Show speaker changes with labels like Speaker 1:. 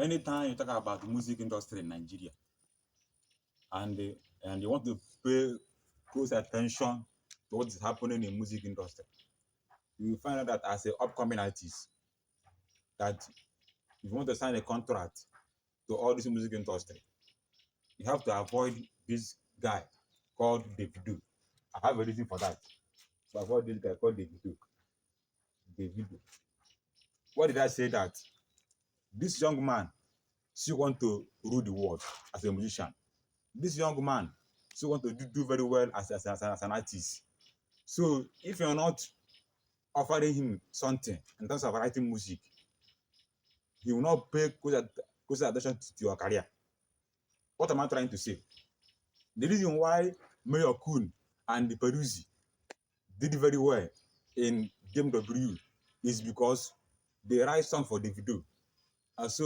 Speaker 1: anytime you talk about the music industry in Nigeria and you want to pay close attention to what is happening in music industry, you will find out that as an upcoming artist, that if you want to sign a contract to all this music industry, you have to avoid this guy called Davido. I have a reason for that. So avoid this guy called Davido. Divido. What did I say? That this young man still want to rule the world as a musician. This young man still want to do very well as an artist. So if you're not offering him something in terms of writing music, he will not pay close attention to your career. What am I trying to say? The reason why Mayor Kun and the Peruzzi did very well in DMW is because they write songs for Divido. And so